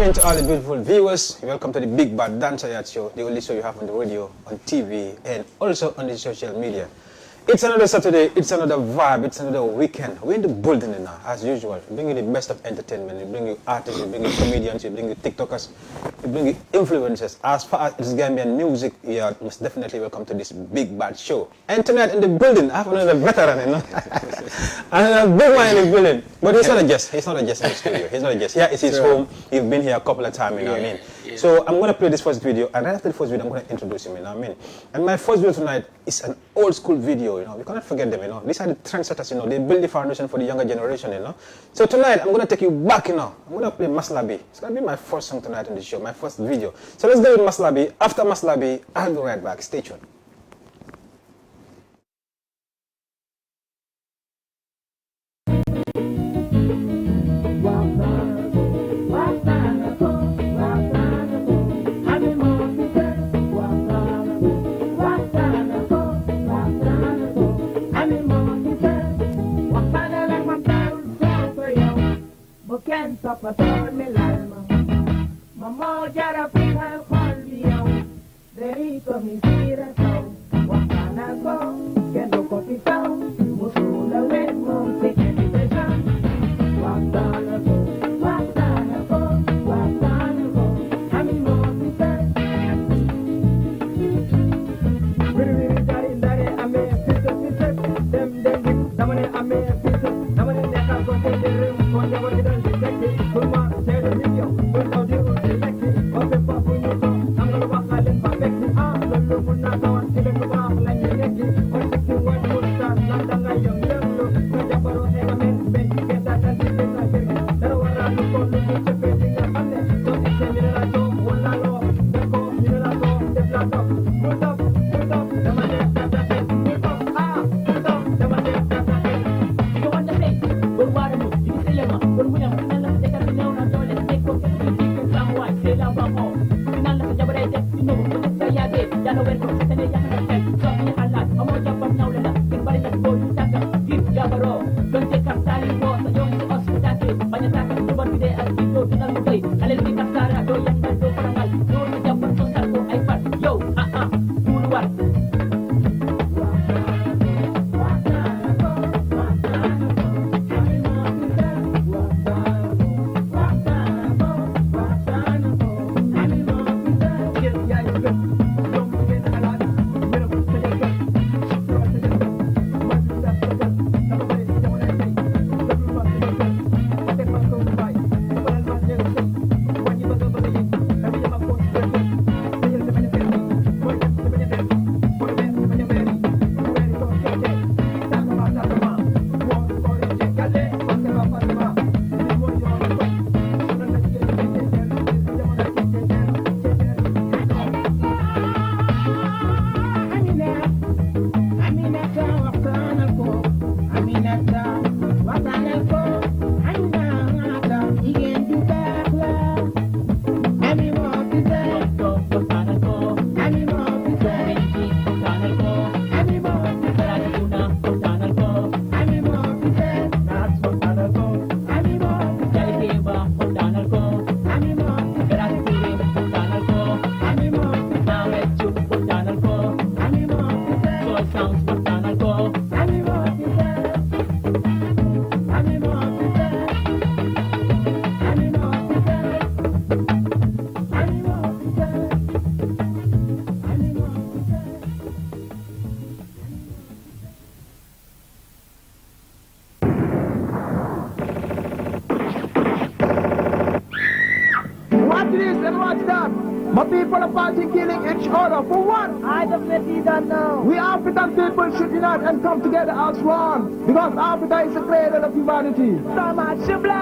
evening to all the beautiful viewers. Welcome to the Big Bad Dancer Yacht Show, the only show you have on the radio, on TV, and also on the social media. It's another Saturday, it's another vibe, it's another weekend. We're in the building now, as usual. We bring you the best of entertainment. We bring you artists, we bring you comedians, we bring you TikTokers, we bring you influencers. As far as it's Gambian music, you are most definitely welcome to this Big Bad Show. And tonight in the building, I have another veteran, you know. Another big one in the building. But he's not a guest. He's not a guest in the studio. He's not a guest. Here is his home. He's been here a couple of times, you know what I mean? Yeah. So I'm going to play this first video, and right after the first video, I'm going to introduce him, you know what I mean? And my first video tonight is an old school video, you know. We cannot forget them, you know. These are the trendsetters, you know. They build the foundation for the younger generation, you know. So tonight, I'm going to take you back, you know. I'm going to play Maslabi. It's going to be my first song tonight on the show, my first video. So let's go with Maslabi. After Maslabi, I'll be right back. Stay tuned. Mama jara pika kwalio deri ko misira so wakana ko kendo ko pitao musula we mo sekeni besan wakana ko ami mo pita wiri dare ame pita dem damane ame pita damane neka ko dere ko jabo didan sekeni kurma tere video ko audio We African people should unite and come together as one, because Africa is the cradle of humanity. So much blood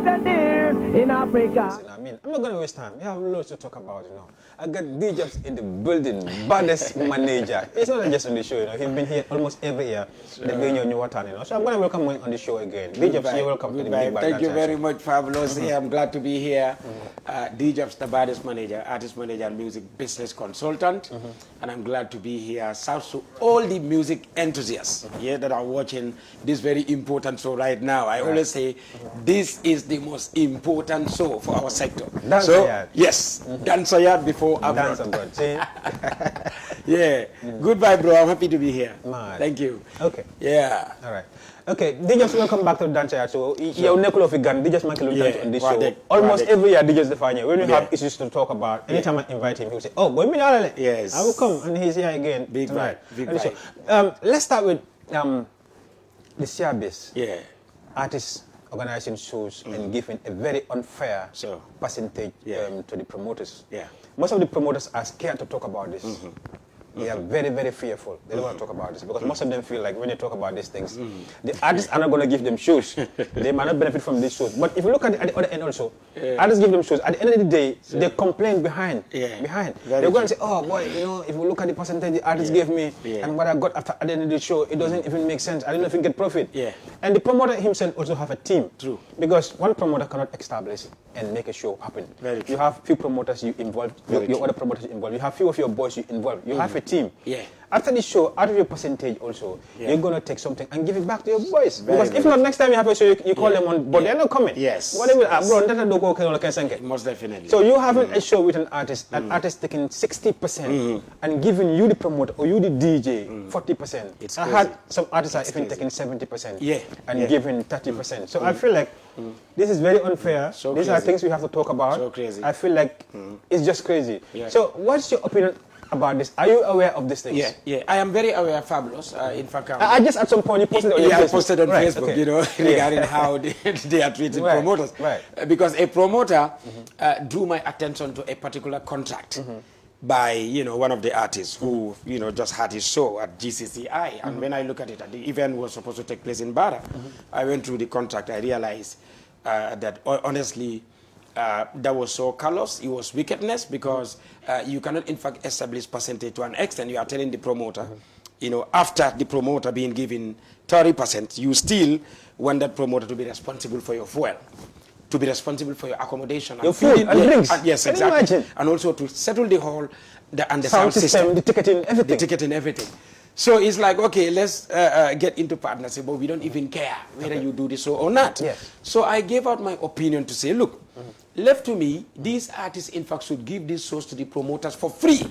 and tears in Africa. I mean, I'm not going to waste time. We have loads to talk about, you know. I got Djobz in the building, baddest manager. It's not just on the show, you know. He's been here almost every year. Sure. They're doing your new water, you know. So I'm going to welcome him on the show again. Djobz, you're welcome to the Big Bad. Thank you very much, Fabulous. I'm glad to be here. Djobz, the baddest manager, artist manager, music business consultant. And I'm glad to be here. Shout to all the music enthusiasts here that are watching this very important show right now. I always say this is the most important important show for our sector. Dance Sayat. Yes, Dance Sayat before Dance abroad. abroad. See? Yeah. Goodbye, bro. I'm happy to be here. Man. Thank you. Okay. Yeah. All right. Okay, Djobz, welcome back to the Dance Sayat show. You're Nekolo Figan, Djobz Mankelo on this show. Almost every year, Djobz Define. When we have issues to talk about, anytime I invite him, he'll say, "Oh, boy, yes, I will come," and he's here again. Big tonight. Big Let's start with the showbiz. Yeah. Artists organizing shows and giving a very unfair percentage to the promoters. Yeah. Most of the promoters are scared to talk about this. They are very, very fearful. They don't want to talk about this because most of them feel like when they talk about these things, the artists are not going to give them shows. They might not benefit from these shows. But if you look at the other end also, artists give them shows. At the end of the day, they complain behind. They're going to say, "Oh boy, you know, if you look at the percentage the artist gave me and what I got at the end of the show, it doesn't even make sense. I don't know if you get profit." And the promoter himself also have a team. True. Because one promoter cannot establish and make a show happen. You have few promoters you involve, your other promoters you involve. You have few of your boys you involve. You have a team. After the show, out of your percentage also, you're going to take something and give it back to your boys. Because if not, next time you have a show, you call them on, but they're not coming. What they will, Most definitely. So you having a show with an artist taking 60% and giving you the promoter or you the DJ 40%. I had some artists are even taking 70% and giving 30%. So I feel like this is very unfair. These are things we have to talk about. So crazy. I feel like it's just crazy. So what's your opinion about this? Are you aware of these things? Yeah. I am very aware, Fabulous. In fact, I just at some point you posted it on your I posted on Facebook, you know, regarding how they are treating promoters. Because a promoter drew my attention to a particular contract by, you know, one of the artists who, you know, just had his show at GCCI. And when I look at it, the event was supposed to take place in Bara. I went through the contract. I realized that honestly, that was so callous. It was wickedness because you cannot, in fact, establish percentage to an extent. You are telling the promoter, you know, after the promoter being given 30%, you still want that promoter to be responsible for your fuel, to be responsible for your accommodation, your food and drinks. Yes, exactly. And also to settle the whole and the sound system, the ticketing, everything. The ticketing, everything. So it's like, okay, let's get into partnership, but we don't even care whether you do this or not. So I gave out my opinion to say, look, left to me, these artists, in fact, should give these shows to the promoters for free.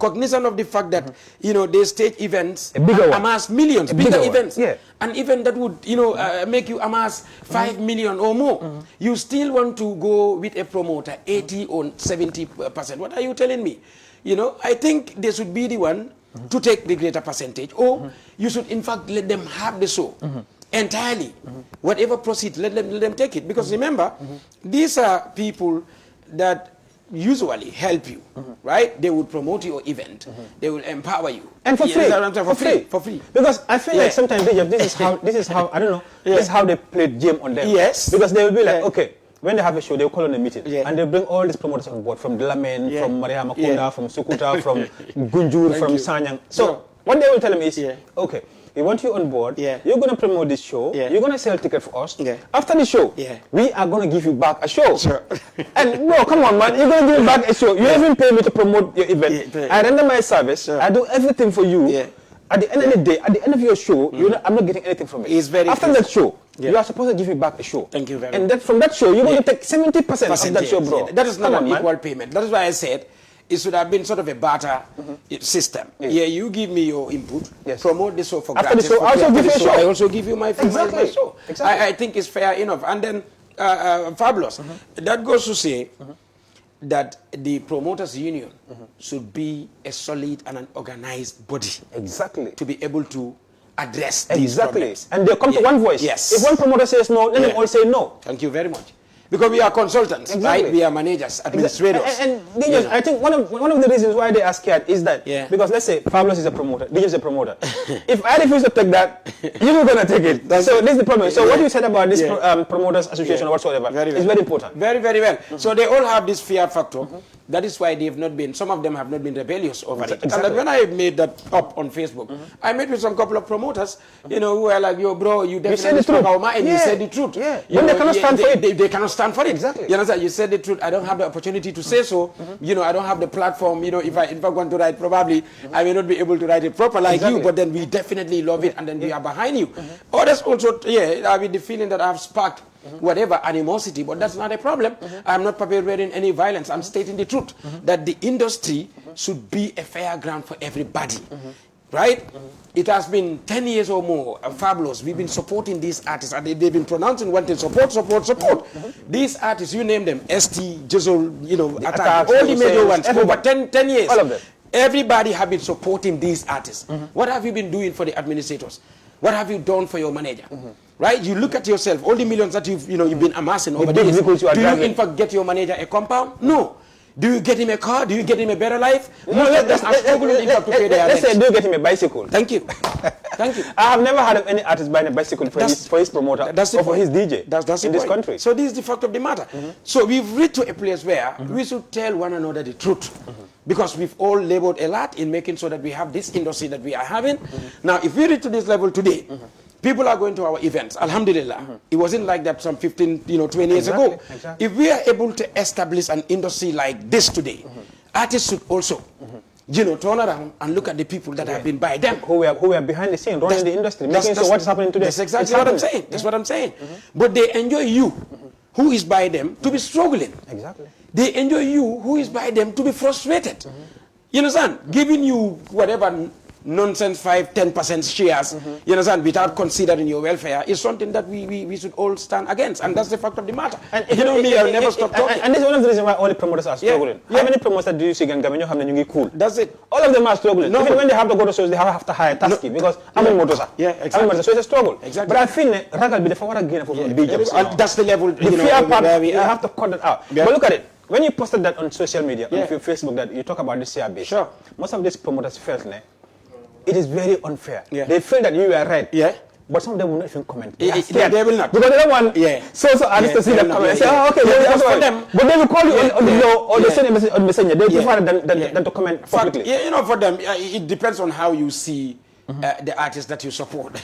Cognizant of the fact that, you know, they stage events amass millions, bigger events. And even that would, you know, make you amass 5 million or more. You still want to go with a promoter, 80 or 70%. What are you telling me? You know, I think they should be the one to take the greater percentage, or you should in fact let them have the show entirely. Whatever proceeds, let them take it. Because remember, these are people that usually help you, right? They will promote your event, they will empower you, and for free, for free. Because I feel like sometimes this is how I don't know. This is how they play game on them. Because they will be like, okay. When they have a show, they'll call on a meeting. And they bring all these promoters on board, from Delamen, from Maria Makunda, from Sukuta, from Gunjur, from Sanyang. So what they will tell them is, okay, we want you on board, you're going to promote this show, you're going to sell tickets for us. After the show, we are going to give you back a show. And no, come on, man, you're going to give me back a show. You even pay me to promote your event. I render my service, I do everything for you. At the end of the day, at the end of your show, I'm not getting anything from it. After that show, you are supposed to give me back a show. Thank you very much. And that, from that show, you're going to take 70% of that show, bro. That is not an equal payment. That is why I said it should have been sort of a barter system. You give me your input, promote the show for after gratis. The show, I also give you a show. I also give you my show. Exactly. I think it's fair enough. And then, Fabulous, that goes to say that the promoters union should be a solid and an organized body. To be able to address these problems. And they come to one voice. If one promoter says no, let them all say no. Thank you very much. Because we are consultants, right? We are managers, administrators. And Djobz, I think one of the reasons why they are scared is that because let's say Fabulous is a promoter, Djobz is a promoter. If I refuse to take that, you're going to take it. So this is the problem. So what you said about this promoters association or whatsoever is very important. Very, very well. So they all have this fear factor. That is why they have not been, some of them have not been rebellious over it. And then when I made that up on Facebook, I met with some couple of promoters, you know, who were like, yo, bro, you definitely spoke our mind, and you said the truth. When they cannot stand for it. They cannot stand for it. Exactly. You understand? You said the truth. I don't have the opportunity to say so. You know, I don't have the platform. You know, if I want to write, probably I may not be able to write it proper like you, but then we definitely love it, and then we are behind you. Others also, I mean, the feeling that I've sparked whatever animosity, but that's not a problem. I'm not perpetrating any violence. I'm stating the truth, that the industry should be a fair ground for everybody. Right? It has been 10 years or more, fabulous. We've been supporting these artists, and they've been pronouncing one thing: support. These artists, you name them, ST, Djobz, you know, Attack, all the major ones, over 10 years. All of them. Everybody have been supporting these artists. What have you been doing for the administrators? What have you done for your manager? Right? You look at yourself, all the millions that you've been amassing over the years. Do you in fact get your manager a compound? No. Do you get him a car? Do you get him a better life? No, let's say, do you get him a bicycle? Thank you. Thank you. I have never heard of any artist buying a bicycle for his promoter or for his DJ that's in this country. So this is the fact of the matter. So we've reached to a place where we should tell one another the truth. Because we've all labored a lot in making sure that we have this industry that we are having. Now, if we reach to this level today, people are going to our events. Alhamdulillah. It wasn't like that some 15, 20 years ago. Exactly. If we are able to establish an industry like this today, artists should also, turn around and look at the people that have been by them. Who are behind the scene, running the industry, making sure what's happening today. That's exactly what I'm saying. That's what I'm saying. But they enjoy you, who is by them, to be struggling. Exactly. They enjoy you, who is by them, to be frustrated. You understand? Giving you whatever nonsense 5-10% shares, you understand, without considering your welfare is something that we should all stand against, and that's the fact of the matter. And I'll never stop talking. And this is one of the reasons why all the promoters are struggling. How many promoters do you see in Gambia cool? That's it. All of them are struggling. No. Even when they have to go to shows, they have to hire taxi because I'm in motors. Yeah, exactly. So it's a struggle. Exactly. But I feel Ragal be the forward again for the DJs. That's the level. The fear part, you have to cut that out. But look at it. When you posted that on social media, on your Facebook, that you talk about the CRB, sure. Most of these promoters felt it is very unfair. Yeah. They feel that you are right. Yeah. But some of them will not even comment. They will not. Because they don't want so artists to see them comment and say, oh, okay, for them. But they will call you on the low or they send a message on Messenger. They prefer than to comment publicly. For them, it depends on how you see the artists that you support.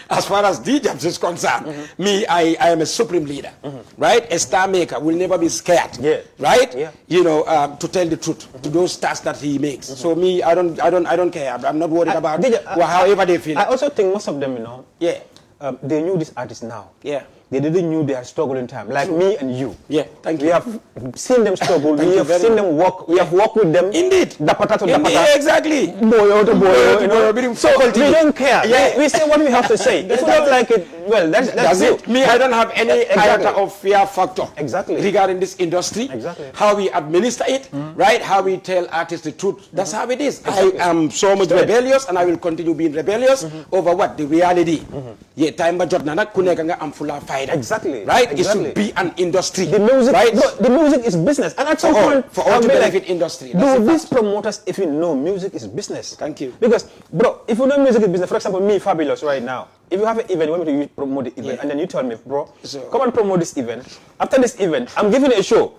As far as Djobz is concerned, me, I am a supreme leader, right? A star maker will never be scared, right? To tell the truth to those stars that he makes. So me, I don't care. I'm not worried about however they feel. I also think most of them, they knew this artist now. Yeah. They didn't knew they had struggling time, like me and you. Yeah, thank you. We have seen them struggle. We have seen them work. We have worked with them. Indeed. Exactly. Boyo to boyo. So we don't care. Yeah. We say what we have to say. If we don't like it, well, that's it. Me, I don't have any iota of fear factor. Exactly. Regarding this industry. Exactly. How we administer it, right? How we tell artists the truth. That's how it is. Exactly. I am so much rebellious, and I will continue being rebellious over what the reality. Yeah, time but I'm full of fire. Exactly. Right? Exactly. It should be an industry. The music, right? The music is business. And at some point, for all to benefit industry. Do these promoters even know music is business? Thank you. Because, bro, if you know music is business, for example, me, Fabulous, right now, if you have an event, you want me to promote the event, and then you tell me, bro, come and promote this event. After this event, I'm giving a show.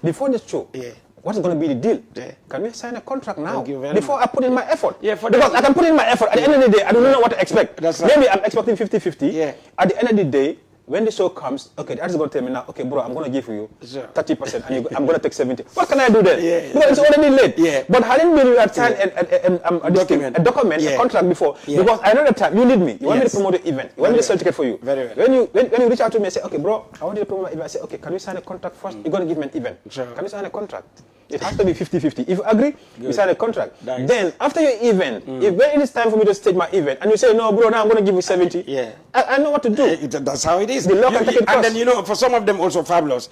Before the show, what is going to be the deal? Can we sign a contract now? Before I put in my effort? Because I can put in my effort. At the end of the day, I don't know what to expect. Maybe I'm expecting 50-50. At the end of the day, when the show comes, okay, the artist is going to tell me now, okay, bro, I'm going to give you 30%, and I'm going to take 70%. What can I do then? Because it's already late. But hadn't been you had signed a document, a contract before, because I know the time, you need me. You want me to promote the event. You want me to sell ticket for you. Very well. When you reach out to me and say, okay, bro, I want you to promote my event, I say, okay, can we sign a contract first? You're going to give me an event. Can we sign a contract? It has to be 50-50. If you agree, we sign a contract. Nice. Then, after your event, when it is time for me to stage my event, and you say, no, bro, now I'm going to give you 70, I know what to do. That's how it is. The law can take it and then, for some of them also fabulous,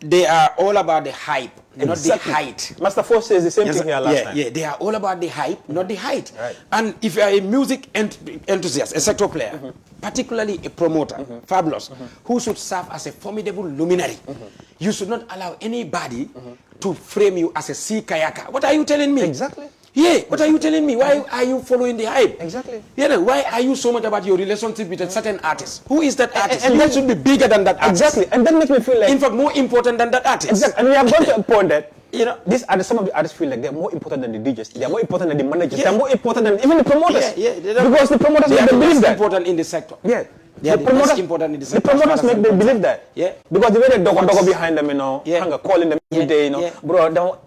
they are all about the hype, not the height. Master Force says the same thing here last time. Yeah, they are all about the hype, not the height. Right. And if you are a music enthusiast, a sector player, particularly a promoter, fabulous, who should serve as a formidable luminary, you should not allow anybody to frame you as a sea kayaker. What are you telling me? Exactly. Yeah, what are you telling me? Why are you following the hype? Exactly. Why are you so much about your relationship with a certain artist? Who is that artist? And that should be bigger than that artist. Exactly. And that makes me feel like, in fact, more important than that artist. Exactly. And we have gone to a point that, these artists, some of the artists feel like they're more important than the DJs. They're more important than the managers. They're more important than even the promoters. Because the promoters they believe that. Important in the sector. The promoters, important in the sector. The promoters make them believe that. Because the way they dog behind them, calling them every day, bro.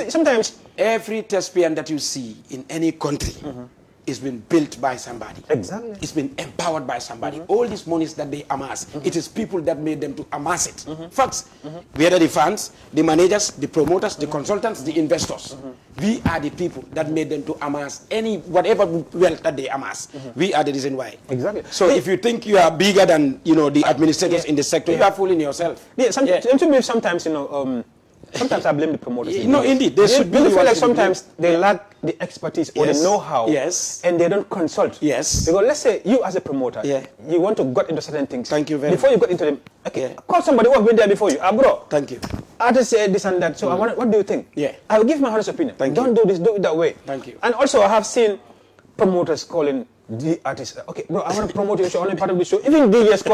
Sometimes every thespian that you see in any country, it's been built by somebody. Exactly. It's been empowered by somebody. All these monies that they amass, it is people that made them to amass it. Facts. Whether the fans, the managers, the promoters, the consultants, the investors. We are the people that made them to amass whatever wealth that they amass. We are the reason why. Exactly. So if you think you are bigger than the administrators in the sector, you are fooling yourself. Yeah, sometimes sometimes I blame the promoters. No, indeed. They should feel like sometimes they lack the expertise or the know-how. Yes. And they don't consult. Yes. Because let's say you as a promoter, you want to get into certain things. Thank you very much. Before you got into them, call somebody who has been there before you. Bro. Thank you. Artists say this and that. So what do you think? Yeah. I will give my honest opinion. Don't do this, do it that way. Thank you. And also I have seen promoters calling the artists, okay, bro, I want to promote your show, I want to be part of the show. Even DJs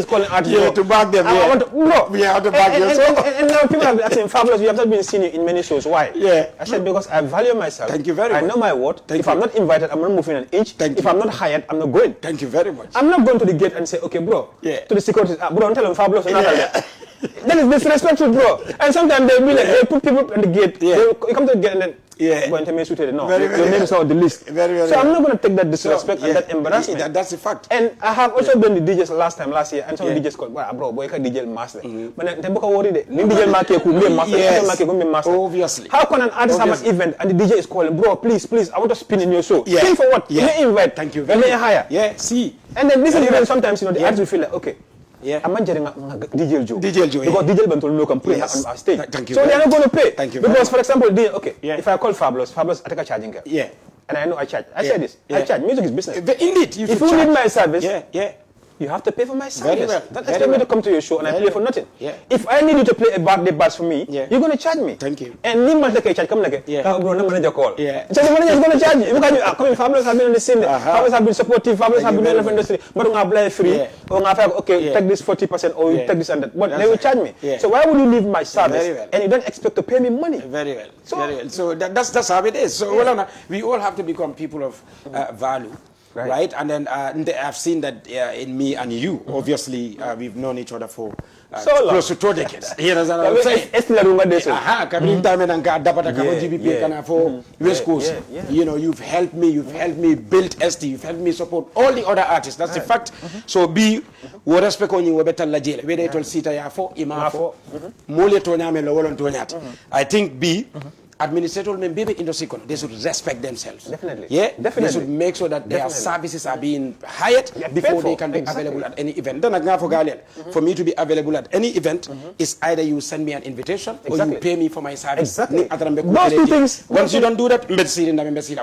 calling artists. Yeah, to back them. I want to, bro. We have to back your show. And now people have been asking, Fabulous, you have not been seeing you in many shows. Why? Yeah. I said, because I value myself. Thank you very much. I know my worth. If I'm not invited, I'm not moving an inch. If I'm not hired, I'm not going. Thank you very much. I'm not going to the gate and say, okay, bro, to the security, bro, don't tell them Fabulous. That is disrespectful, bro. And sometimes they'll be like, they put people at the gate. You come to the gate and then, no, your name is on the list. So I'm not going to take that disrespect and that embarrassment. That's a fact. And I have also been the DJs last year, and some DJs called, bro, boy, you can DJ master. But then worry Obviously. How can an artist have an event and the DJ is calling, bro, please, I want to spin in your show. Spin for what? You invite. Thank you. You may hire. Yeah, see. And then this is even sometimes, the artist will feel like, okay, I'm not getting DJ Joe. Because DJ Benton look and play on our stage. Thank you. So they are not going to pay. Thank you. Because, for example, if I call Fabulous, I take a charging girl. Yeah. And I know I charge. I say this. I charge. Music is business. Indeed. If you need my service, you have to pay for my service. Very well. Don't expect me to come to your show and I play for nothing. Yeah. If I need you to play a birthday bass for me, you're going to charge me. Thank you. And me must charge. Come like bro, no manager call. Yeah. So the manager is going to charge you. Because come in, Fabulous have been on the scene. Fabulous have been supportive. Fabulous have been in the industry. But I'm apply free. Or okay, take this 40% or you take this and that. But they will charge me. So why would you leave my service and you don't expect to pay me money? Very well. So that's how it is. So we all have to become people of value. Right. And then I've seen that in me and you. Obviously, we've known each other for close to 2 decades. You know what I'm saying? West Coast. You know, you've helped me build ST, you've helped me support all the other artists. That's the fact. So we respect on you, we better la jele. Whether it will sit ya for, ima for, mole tonya me lo wolon tonyat. I think administrators may be in the they should respect themselves. Definitely. Yeah, definitely. They should make sure that their services are being hired before they can be available at any event. For me to be available at any event is either you send me an invitation or you pay me for my service. Exactly. Those two things. Once you don't do that,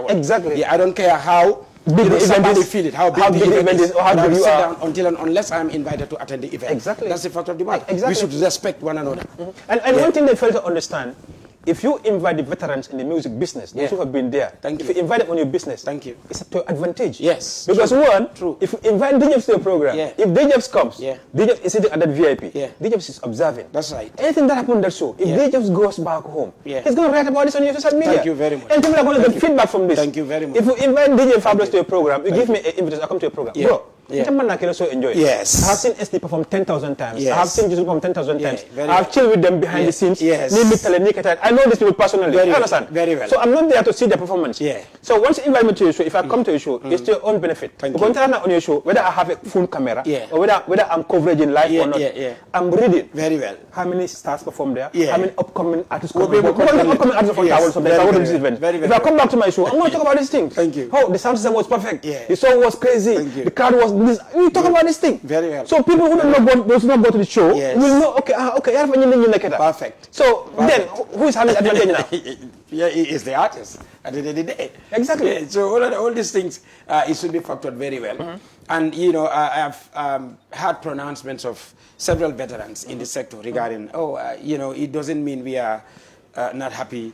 exactly. Yeah, I don't care how big the event is, feel it, how big the event is, or how big you are. Unless I am invited to attend the event. Exactly. That's the fact of the matter. Exactly. We should respect one another. And one thing they fail to understand, if you invite the veterans in the music business, those who have been there, if you invite them on your business, it's to your advantage. Yes. Because if you invite Djobz to your program, if Djobz comes, Djobz is sitting at that VIP, Djobz is observing. That's right. Anything that happened on that show, if Djobz goes back home, he's going to write about this on your social media. Thank you very much. And people are going to get feedback from this. Thank you very much. If you invite DJ Fabulous to your program, you give me an invitation, I come to your program. Bro, I enjoy it. Yes. I have seen SD perform 10,000 times. Yes. I have seen Djobz perform 10,000 times. I have well. chilled with them behind the scenes. Yes. I know these people personally. Very I understand. Very well. So I'm not there to see their performance. Yeah. So once you invite me to your show, if I come to your show, it's to your own benefit. Thank you. On your show, whether I have a full camera or whether I'm covering in live or not, I'm reading. Very well. How many stars perform there? Yeah. How many upcoming artists We'll come? Upcoming artists from Towel from this event. If I come back to my show, I'm going to talk about these things. Thank you. Oh, the sound system was perfect. Yeah. The song was crazy. Thank you. The crowd was this. We talk about this thing. Very well. So people who do not go to the show will know. Okay. Perfect. So then, who is having advantage now? Yeah, he is the artist at the end of the day. Exactly. Yeah, so all these things, it should be factored very well. And you know, I have had pronouncements of several veterans in the sector regarding, you know, it doesn't mean we are not happy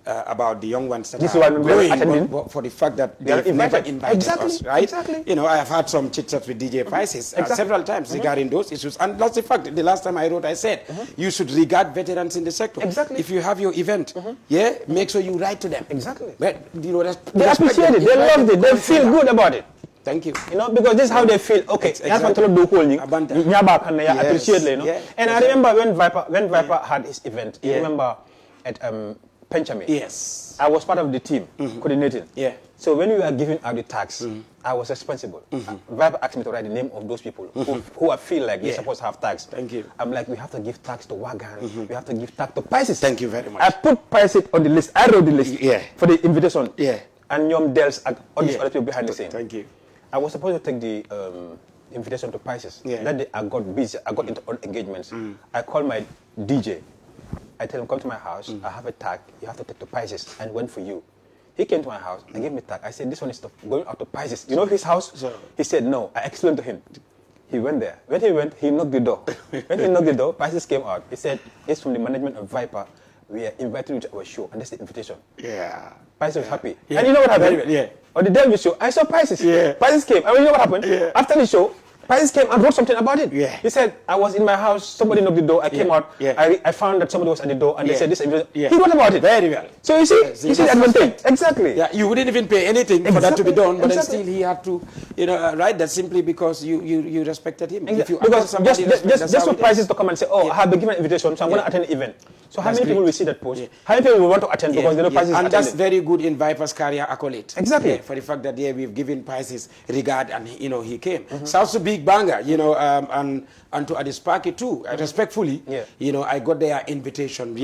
about the young ones that are growing, but for the fact that they've never invited us, right? Exactly. You know, I have had some chit-chats with DJ Prices several times regarding those issues, and that's the fact. The last time I wrote, I said, you should regard veterans in the sector. Exactly. If you have your event, make sure you write to them. Exactly. But, you know, they appreciate it, they loved it, they feel good about it. Thank you. You know, because this is how they feel. Okay, exactly. Appreciate it, you know. And I remember when Viper had his event, I remember at Penchame. Yes. I was part of the team coordinating. Yeah. So when we were giving out the tags, I was responsible. Vibe asked me to write the name of those people who I feel like they're supposed to have tags. Thank you. I'm like, we have to give tags to Wagan. We have to give tags to Pisces. Thank you very much. I put Pisces on the list. I wrote the list for the invitation. Yeah. And Nyom Dels and all these other people behind the scene. Thank you. I was supposed to take the invitation to Pisces. Yeah. That day I got busy. I got into other engagements. I called my DJ. I tell him, come to my house. I have a tag. You have to take to Pisces. And went for you. He came to my house and gave me a tag. I said, this one is going out to Pisces. You know his house? So, he said, no. I explained to him. He went there. When he went, he knocked the door. When he knocked the door, Pisces came out. He said, it's from the management of Viper. We are inviting you to our show. And that's the invitation. Yeah. Pisces was happy. Yeah. And you know what happened? Very, yeah. On the Delvis show, I saw Pisces. Yeah. Pisces came. And you know what happened? Yeah. After the show, Pisces came and wrote something about it. Yeah. He said, I was in my house, somebody knocked the door, I came out, Yeah. I found that somebody was at the door, and they said this. Yeah. He wrote about it. Very well. So you see, you see the advantage. Exactly. Yeah, you wouldn't even pay anything for that to be done, but then Exactly. still he had to, write that simply because you respected him. If you Because somebody just for Pisces to come and say, I have been given an invitation, so I'm going to attend the event. So how many people will see that post? How many people will want to attend because they know Pisces and is that's attending? very good in Viper's career accolade. Exactly. For the fact that we've given Pisces regard and he came. Sounds a big banger, and to Adisparky too. Respectfully, I got their invitation.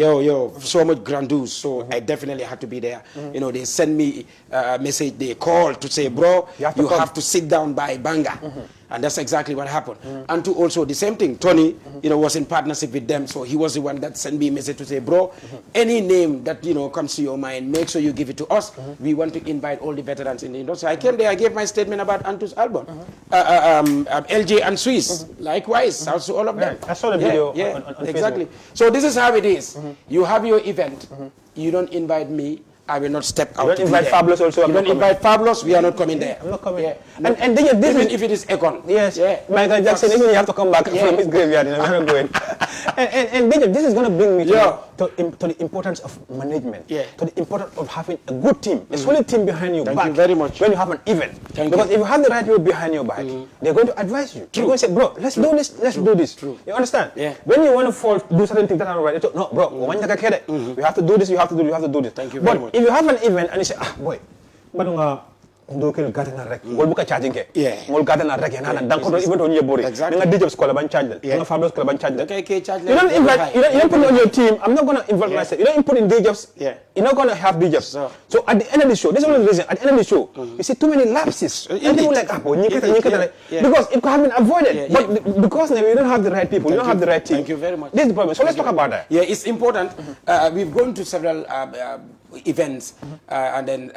So much grandiose. So I definitely had to be there. They send me a message. They call to say, bro, you have to sit down by Banga. And that's exactly what happened. And to also the same thing, Tony, was in partnership with them. So he was the one that sent me a message to say, bro, any name that, comes to your mind, make sure you give it to us. We want to invite all the veterans in the industry. I came there, I gave my statement about Antu's album. LJ and Swiss, likewise, also all of them. I saw the video on exactly. Facebook. So this is how it is. You have your event, you don't invite me, I will not step out. You don't invite Fabulous also. You don't invite Fabulous, we are not coming there. I'm not coming. Yeah. And then Even if it is Econ. Yes. Yeah. Michael Jackson, even you have to come back from his graveyard. We're not going. And this is going to bring me to the importance of management. Yeah. To the importance of having a good team. A solid team behind your back. Thank you very much. When you have an event. Because if you have the right people behind your back, they're going to advise you. They're going to say, bro, let's do this, let's do this. True. You understand? Yeah. When you want to do certain things that are right, no, bro, we have to do this, you have to do this, you have to do this. Thank you very much. But if you have an event and you say, boy, but ndokil gata na rek ngol buka charging ke ngol gata na rek na dan ko even on your body nga Djobz ko la ban charge nga Fabulous ko la ban charge you don't invite you don't put on your team. I'm not going to involve myself. You don't put in Djobz. You're not going to have Djobz. So at the end of the show, this is one of the reasons, at the end of the show, you see too many lapses. And people like, because it could have been avoided. But because we don't have the right people, we don't have the right team. Thank you very much. This is the problem. So let's talk about that. Yeah, it's important. We've gone to several events and then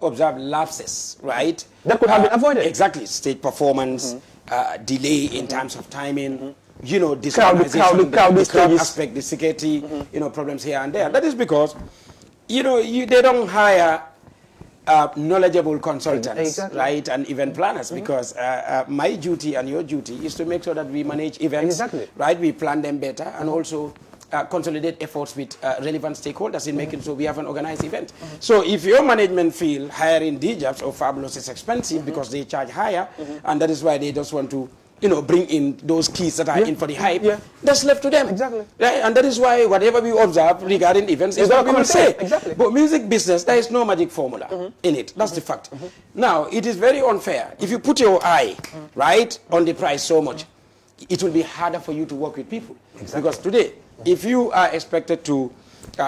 observed lapses, right? That could have been avoided. Exactly. Stage performance, delay in terms of timing, disorganization, the crowd aspect, the security, problems here and there. That is because, they don't hire knowledgeable consultants, right, and event planners, because my duty and your duty is to make sure that we manage events, right? We plan them better and also consolidate efforts with relevant stakeholders in making sure we have an organized event. So if your management feel hiring Djobz or Fabulous is expensive because they charge higher, and that is why they just want to bring in those keys that are in for the hype, that's left to them. Exactly. Right? And that is why whatever we observe regarding events is what we will say. Exactly. But music business, there is no magic formula in it. That's the fact. Now, it is very unfair. If you put your eye, right, on the price so much, it will be harder for you to work with people. Because today, if you are expected to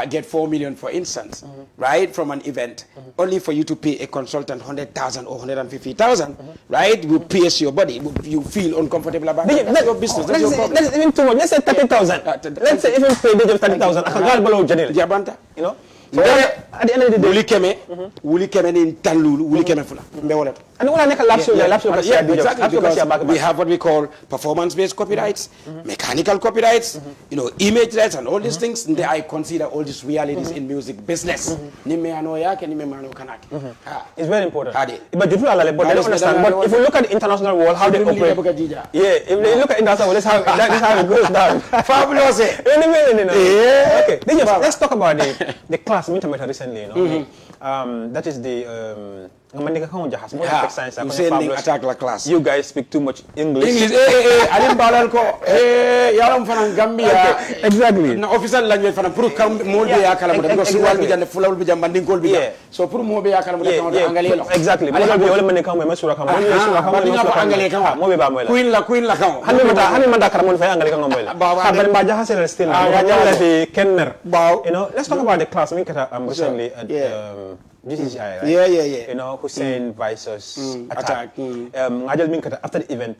get 4 million, for instance, right, from an event, only for you to pay a consultant 100,000 or 150,000, right, will pierce your body. You feel uncomfortable about it. That's your business. That's your problem. Let's even too much. Let's say 30,000. Let's say even pay Djobz 30,000. I can go below Janil. Jabanta. So at the end of the day, Wuli keme ni Tanlulu, Wuli keme fula. Mbewole. And when I make a lap show, exactly, because we have what we call performance-based copyrights, mechanical copyrights, image rights, and all these things. And I consider all these realities in music business. It's very important. But they don't understand. But if you look at the international world, how they operate, if you look at international world, that's how it goes down. Fabulous. Okay, let's talk about the class Mintameta recently. That is the You say attack la class. You guys speak too much English. Alim balal ko. Yalam fanan Gambia. Exactly. Na official language fanan puru kam mo be yakala mo because wal bi jande fulawul bi jam bandingol bi. So puru mo be yakala mo de angale lo. Exactly. Mo be wala man kam ma sura kam. Angale kam. Mo be ba mo la. Queen la kam. Hani mata kara mo fay angale kam mo la. Ba ba jahasel still. Ba fi kenner. You know, let's talk about the class. I mean, recently at GCCI, right? Yeah. You know, Hussein versus attack. After the event,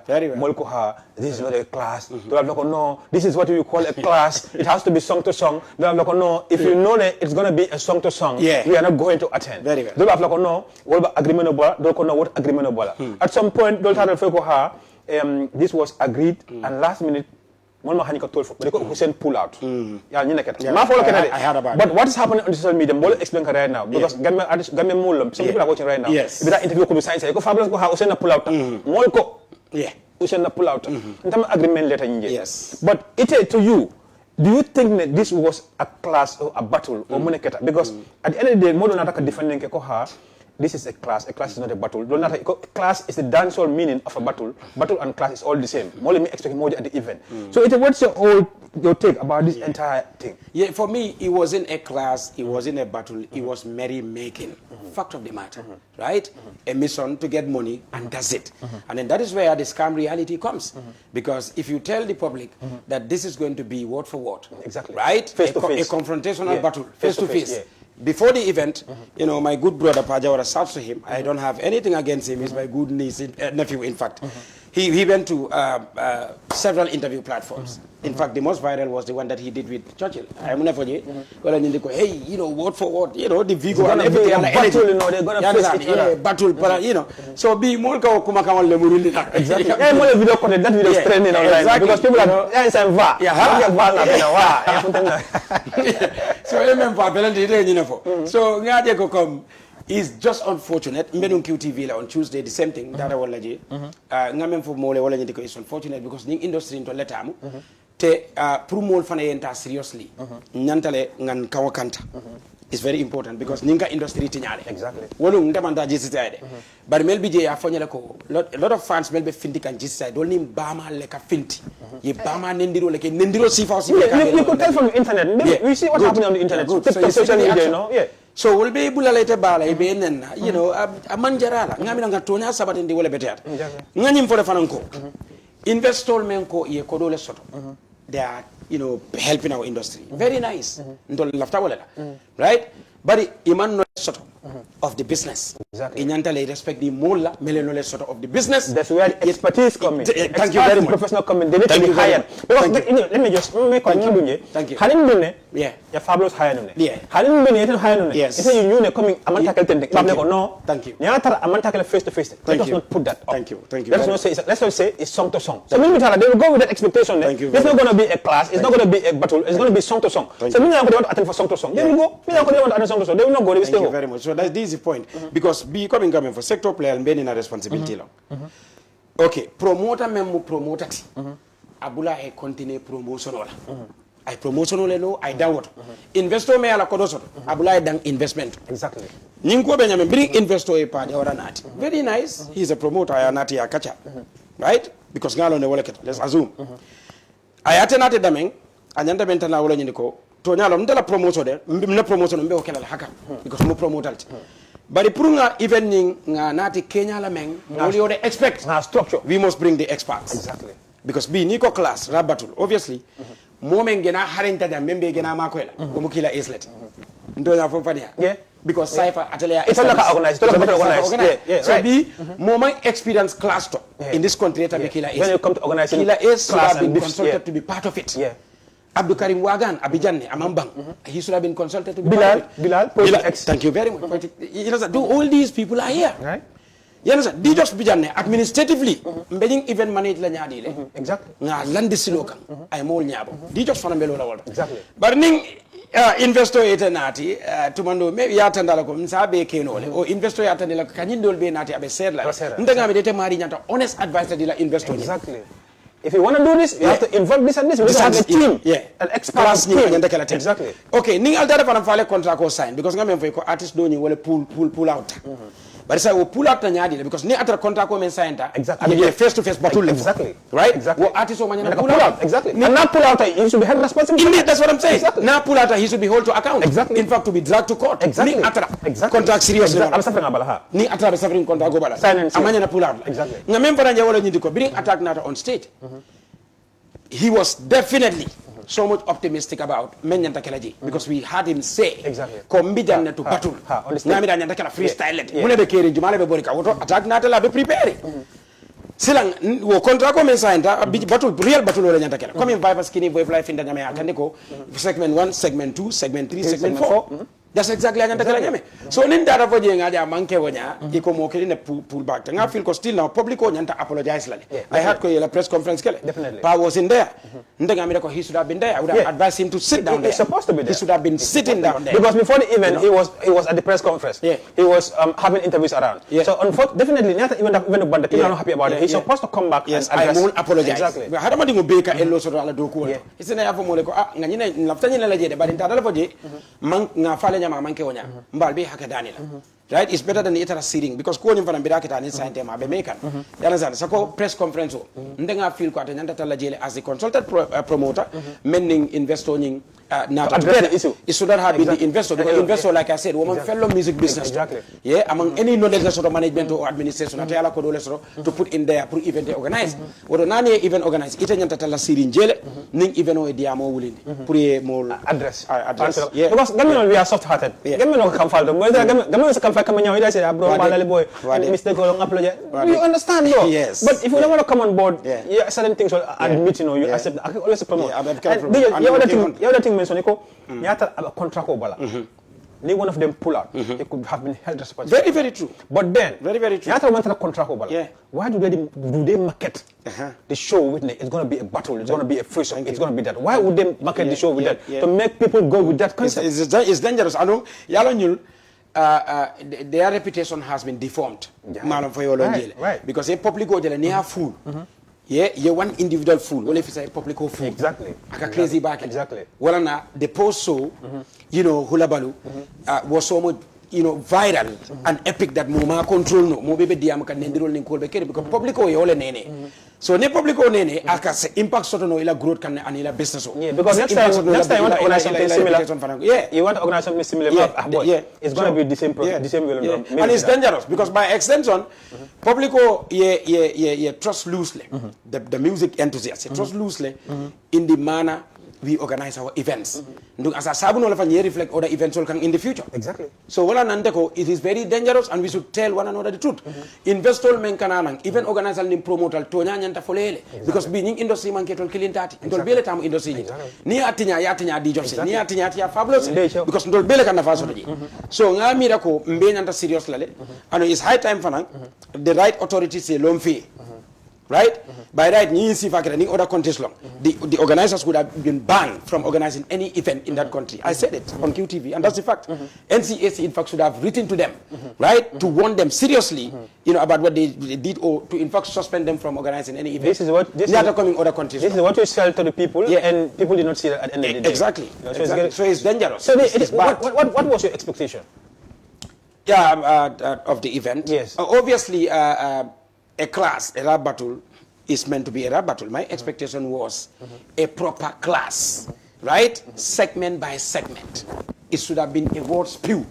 very well. This is not a class. No, this is what you call a class. It has to be song to song. No, if you know that it's going to be a song to song, we are not going to attend. Very well. No, what agreement at some point, this was agreed, and last minute, Hussein pull out. I heard about it. But what is happening on social media, I'll explain right now. Because some people are watching right now. Yes. If that interview could be science, Fabulous Hussein pull out. Hussein pull out. Agreement letter. Yes. But to you, do you think that this was a class or a battle or moneketa? Because at the end of the day, more than a defending this is a class. A class is not a battle. Class is the dancehall meaning of a battle. Battle and class is all the same. More let me expect more at the event. So what's your take about this entire thing? Yeah, for me, it wasn't a class. It wasn't a battle. It was merry-making. Fact of the matter, right? A mission to get money, and that's it. And then that is where the scam reality comes. Because if you tell the public that this is going to be word for word, exactly, right? Face to face. A confrontational battle, face to face. Before the event, you know, my good brother Pajawara, shouts to him. I don't have anything against him. He's my good nephew, in fact. He went to several interview platforms. In fact, the most viral was the one that he did with Churchill. I'm never forget. Well, and they go, hey, you know, word for word, you know, the Vigo and everything. Battle, you know, they're gonna face each other. Battle, you know. So be more exactly. That video is trending online. Exactly. Because people are so Ngade come is just unfortunate. Mbedun QTV on Tuesday the same thing. That wala je. Ngamen for mole wala nyindiko is unfortunate because the industry into letamu te promol fana yenta seriously. Nyantale ngan kawakanta. It's very important because ninga industry tinyale. Exactly. Wolu ndamanda jisite. But melbi je afonyele ko a lot of fans melbe finti kan jisite. Don't nim bama leka finti. Ye bama nendiro leke nendiro sifa sifa. You could tell from the internet. We see what's happening on the internet. So social media, you know. Yeah. So we'll be able to let bala ibe nenna, you know, a manjarala. Ngamina ngatonya sabat ndi wala better. Nganyim for the fananko. Investor menko ye kodole soto. They are, you know, helping our industry. Very nice. Right? But iman no sort of the business. Exactly. Inyantale respect the mola meleno sort of the business. That's where the expertise comes in. Thank you very much. Professional coming. They need to be hired. Because let me just make one thing. Thank you. Hanin dune. Yeah. Ya fabulous hire nune. Yeah. Hanin dune yeten hire nune. Yes. It's you coming amanta kelten. No. Thank you. Nyatara amanta kel face to face. Let us not put that up. Thank you. Thank you. Let's not say it's song to song. So maybe they will go with that expectation. It's not going to be a class. It's not going to be a battle. It's going to be song to song. So maybe they want to attend for song to song. They will go. Maybe they want to attend song to song. They will not go. They will stay home. Thank you very much. So this is the point. Because becoming government for sector player and being a responsibility. Okay, promoter memu promoter. Abula I continue promotion. I promotional no, I downward. Investor me ala kodoso. Abula I dang investment. Exactly. Ninko Benjamin bring investor a part or not. Very nice. He's a promoter. I not a catcher. Right? Because ngalo ne wallet. Let's assume. I attended daming. Anyanda mentala wala nyindiko. Tonyalo mdala promoter there. Mna promotion mbe okela haka. Because mo promoter. But the prunga evening nati Kenya la meng. Only they expect. Structure. We must bring the experts. Exactly. Because be Nico class rabatul obviously. Moment gena harenta da membe gena makwela. Umukila islet. Ndo na fofania. Yeah. Because Cypher Atelier it's not organized. Yeah, so right. Be moment experience class talk in this country to be killer is. When you come to organizing killer is should have been and consulted to be part of it. Yeah. Abdul Karim Wagan, Abidjan, Amambang. He should have been consulted to be Bilal, part of it. Bilal. Thank you very much. You know, do all these people are here. Right. You know, Djobz Bijanne administratively, being even managed la nyadile. Exactly. Na landisiloka. I'm all nyabo. Djobz fanambelo la wala. Exactly. But ning investor etanati tumando maybe yatandala ko msabe kenole o investor yatandala kanyindol be nati abe serla ndenga me dete mari nyanta honest advice dila investor exactly if you want to do this, you have to involve this and this. We have a team, an expert team. Exactly. Okay, ning altara fanam fale contract ko sign because ngam fay ko artist do ni wala pull out. But it's a pull out nyadi because ni atra contract ko men sign ta. Exactly. Face to face battle. Exactly. Right? Exactly. What artist o manyana pull out. Exactly. And now pull out, he should be held responsible. Indeed, that's what I'm saying. Exactly. Now pull out, he should be held to account. Exactly. In fact, to be dragged to court. Exactly. Ni atra. Exactly. Contract seriously. I'm suffering about ni atra be suffering contract go bala. Sign and seal. Amanya na pull out. Exactly. Ngam fana wala nyindi ko being attack nata on stage. He was definitely so much optimistic about Menyanta Kelaji because we had him say, Kombijan to battle. Namida Nyanta freestyle it. Whenever Keri Jumala Borika, attack Natala be preparing. Silang wo contract ko men sign ta battle real battle wala Nyanta Kela. Come in Viper Skinny Wave Life in the Nyame Atandiko, segment 1, segment 2, segment 3, segment 4. That's exactly Nyanta Kela Nyame. So nin data for jenga ja manke wonya iko mo keli ne pull back. Nga feel ko still now public ko Nyanta apologize lali. I had ko a press conference kele. Definitely. Pa was in there. Ndenga mi ko he should have been there. I would have advised him to sit down there. He's supposed to be there. He should have been sitting down there. Because before the event, he was at the press conference. Yeah. He was having interviews around. Yeah. So definitely, not even the band, the people are not happy about it. He's supposed to come back. Yes, and I will apologize. Exactly. But how do you make a loss of all doku? It's an air for Moleko. Nanyina Laftani Lajede, but in Tadalapoje, Mank Falenya Mankeonia, Mbalbi Hakadanila. Right? It's better than the sitting because Konim van Birakita and inside them are Bemekan. Yanazan, Sako press conference. Ndenga feel quite an Antatalajele as the consultant promoter, mending investing. Not address the issue. It should not have been the investor. Because investor, like I said, woman fellow music business. Exactly. Yeah, among any knowledge sort of management or administration, to put in there, put event organize. Or nani event organize. Ita nyanta tala sirin jele, ning event o diamo wulin. Puri more address. Address. Yeah. Because Gamino we are soft-hearted. Gamino come fall. Gamino come fall. Come on, you say, bro, Malali boy, mistake along apologize. You understand, though. Yes. But if you don't want to come on board, certain things will admit, you know, you accept. I always promote. The other thing. So Nico, a contract bala. One of them pull out. It could have been held responsible. Very, very true. But then, very, very true. Yata wanted a contract bala. Why do they market the show with it? It's going to be a battle. It's going to be a free song. It's going to be that. Why would they market the show with that to make people go with that concept? It's dangerous. I know. Their reputation has been deformed. Right. Because a public go they are fool. Yeah, you one individual fool. Well, if it's a public fool, exactly, like a crazy back, exactly. Well, na the post so, you know, Hulabalu was so much, you know, viral and epic that Muma control no, Mobi Diam can nendrol in Kolbekeri because public o yole nene. So ne public o nene, aka impact sort of no ila growth can and ila business. Yeah, because next time you want to organize something similar. Yeah, you want to organize something similar. Yeah, it's going to be the same process, the same way. And it's dangerous because by extension, public o trust loosely the music enthusiasts. Trust loosely in the manner we organize our events. As a sabun reflect other events will come in the future. Exactly. So it is very dangerous and we should tell one another the truth. Investor men kananang, even organize and promote al tonya nyanta folele. Because being industry man ketol killing tati. Ndol bele tam industry. Ni atinya Djobz. Ni atinya atia fabulous. Because ndol bele kana faso ji. So nga mira ko mbe nyanta serious lale. And it's high time fanang the right authorities say lomfi. Right? By right, any other countries long. The organizers would have been banned from organizing any event in that country. I said it on QTV, and that's the fact. NCAC, in fact, should have written to them, right, to warn them seriously, you know, about what they did, or to, in fact, suspend them from organizing any event. This is what coming other countries. This is what you sell to the people, and people did not see that at the end of the day. Exactly. So it's dangerous. So what was your expectation? Of the event. Yes. Obviously. A rap battle is meant to be a rap battle. My expectation was a proper class, right? Segment by segment. It should have been a word spew.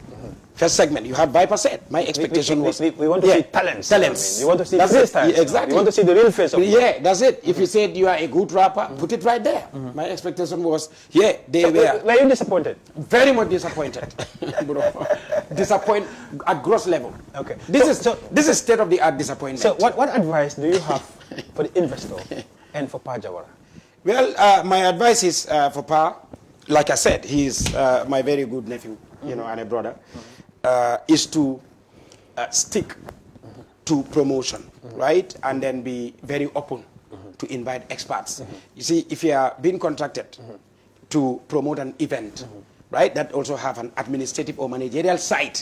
First segment, you had Viper said. My expectation was... We want to see talents. Talents. We want to see freestyles. Exactly. We want to see the real face of it. Yeah, that's it. If you said you are a good rapper, put it right there. My expectation was, they were... Were you disappointed? Very much disappointed. Disappointed at gross level. Okay. This is state-of-the-art disappointment. So what advice do you have for the investor and for Pa Jawara? Well, my advice is for Pa, like I said, he's my very good nephew, you know, and a brother, is to stick to promotion, right? And then be very open to invite experts. You see, if you are being contracted to promote an event, right, that also have an administrative or managerial side,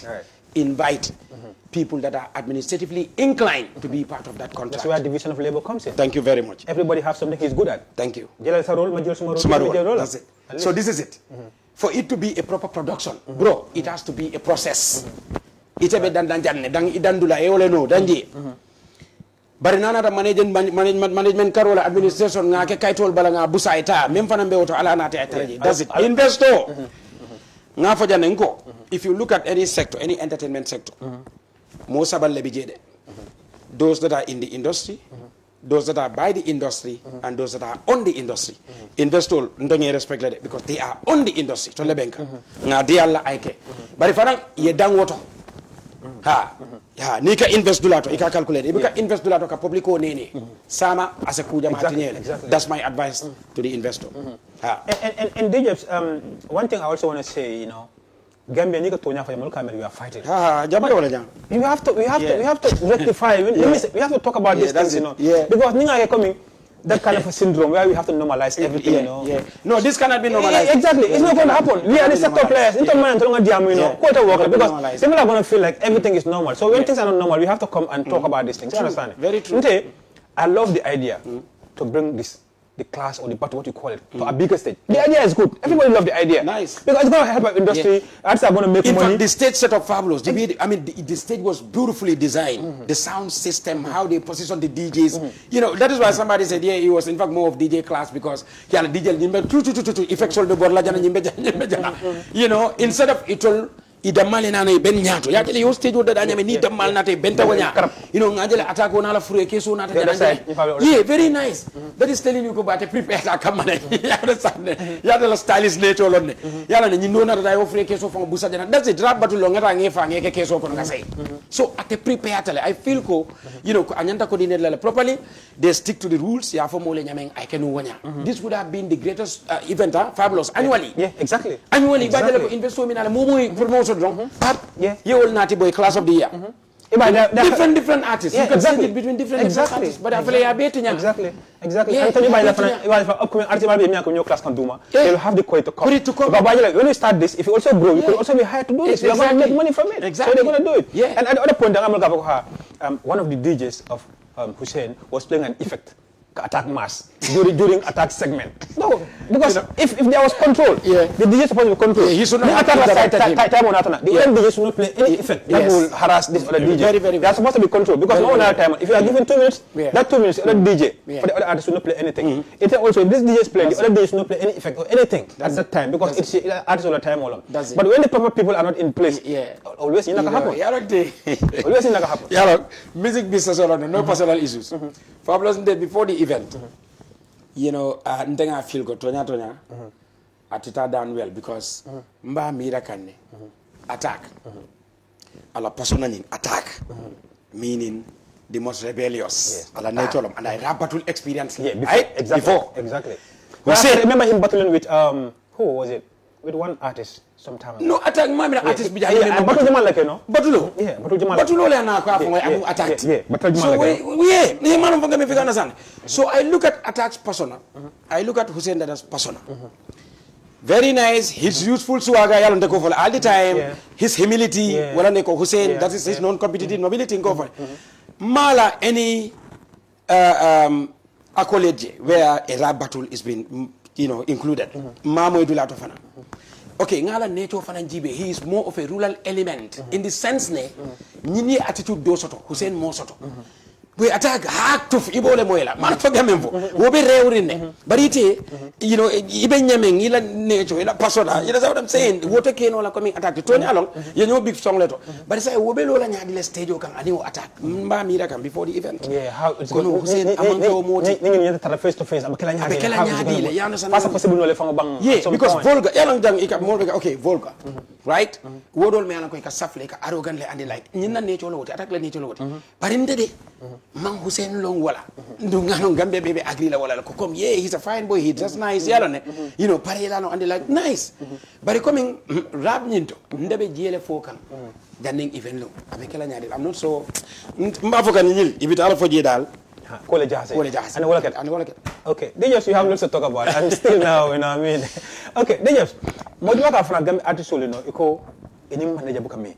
invite people that are administratively inclined to be part of that contract. That's where division of labor comes in. Thank you very much. Everybody has something he's good at. Thank you. Jëlal sa role, ma jël suma role, Suma ma jël role. role. That's it. So this is it. For it to be a proper production, bro, it has to be a process. Itebe dan janne, dan idandula eole no, danji. Bari nana da management karola administration nga ke kaitol bala nga busa ita, mem fana be auto ala na ta taraji. That's it. Investor. Nga fa janne nko. If you look at any sector, any entertainment sector, most abal le bijede. Those that are in the industry, those that are by the industry, and those that are on the industry. Investor ndonge respect le because they are on the industry. To le benka. Nga di alla aike. Bari fana ye dang woto. Ni ka invest dulato, ika calculate. If you ka invest dulato ka publico nene, sama ase kuja matinele. That's my advice to the investor. And Djobz, one thing I also want to say, you know, Gambia ni ka tonya fa yamal kamera, we are fighting. We have to rectify. We have to talk about these things, you know, because ninga coming. That kind of a syndrome where we have to normalize everything, you know. No, this cannot be normalized. Exactly. It's not going to happen. We are the sector players. Because people are going to feel like everything is normal. So when things are not normal, we have to come and talk about these things. You understand? Very true. I love the idea to bring the class or the battle, what you call it, to a bigger stage. The idea is good. Everybody love the idea. Nice. Because it's going to help our industry. Artists are going to make money. In fact, the stage set up fabulous. The stage was beautifully designed. The sound system, how they position the DJs. You know, that is why somebody said, yeah, it was in fact more of DJ class because DJ effects all the board. You know, instead of it all. Ida mali na ben nyato ya tele yo stage woda danya me ni da mal na te benta wanya you know ngajele attack na la fure keso na ta yeah, very nice. That is telling you ko bate prepare ta kamane ya understand ya de la stylist neto lonne ya la ni no na da yo fure keso fon busa jana that's it rap battle ngata ngefa ngeke keso ko ngasai so at prepare tele I feel ko you know ko anyanta coordinate la properly they stick to the rules ya fo mo le nyameng I can wanya this would have been the greatest event fabulous annually. Yeah, exactly. Annually badale ko investor mi na le mo promotion you will not boy class of the year. Different artists. Yeah, you can exactly. See it between different artists. But I feel exactly. Yeah. And you buy upcoming artists class can do you'll have the quality to come. But when you start this, if you also grow, you could also be hired to do this. You're going to make money from it. Exactly. So they're going to do it. Yeah. And at the other point, one of the DJs of Hussein was playing an effect. Attack mass during attack segment. No, because if there was control, the DJ is supposed to control. He should not time on Atana. The other DJ should not play any effect that will harass this other DJ. They are supposed to be controlled because no one has time. If you are given 2 minutes, that 2 minutes, the other DJ for the other artist should not play anything. It also if this DJ is playing, the other DJ should not play any effect or anything at that time because it's the artist all the time all. But when the proper people are not in place, always it's not gonna happen. Always it's not gonna happen. Yeah, music business or no personal issues. Fabulous before the event. You know, I feel good. Tonya, atita done well because mba mira kanne attack. Ala persona ning attack, meaning the most rebellious. Ala nature and I rap battle experience. Yeah, before. Exactly. Well, I remember him battling with who was it? With one artist sometime ago. No, attack mami artist bija. Battle Jamal like no. Batulo. Yeah, Battle Jamal. Batulo le na kwa amu attack. Yeah, Battle Jamal. So ni manu fanga me fika understand. So I look at attack's persona. I look at Hussein Dada's persona. Very nice. His youthful swagger yalonde ko for all the time. His humility wala ne ko Hussein that is his non-competitive nobility ko for. Mala any accolade where a rap battle is being included. Mamo idulato fana. Okay, ngala neto fana njibe, he is more of a rural element in the sense ne nini attitude do soto Hussein mo soto. We attack hack to ibole moela man faga memfo wo be rewrine but it ibe nyameng ila neto ila persona you know what I'm saying wote ke no la coming attack to Tony along you know big song leto but say wo be lo la nyaadi le stage kan ani wo attack mba mira kan before the event how it's going Hussein amanto moti ningi nyata face to face abakela nyaadi le you understand pas possible no le fango bang because vulgar yalang jang ika mo okay vulgar right wodol me ko ka safle ka arrogant le andi like nyina neto lo wote attack le neto lo wote parinde de man Hussein long wala ndungano gambe bebe agree la wala ko comme he's a fine boy he just nice yalone parela no and like nice but coming rap nyinto ndebe jele fokan janning even lo abekela nyaade I'm not so mba fokan nyil ibita ala foje dal Kole Jahase and wala ket okay Djobz you have lots to talk about and still now you know what I mean okay Djobz mo dima ka fana gambe artist solo no iko enim manager bukame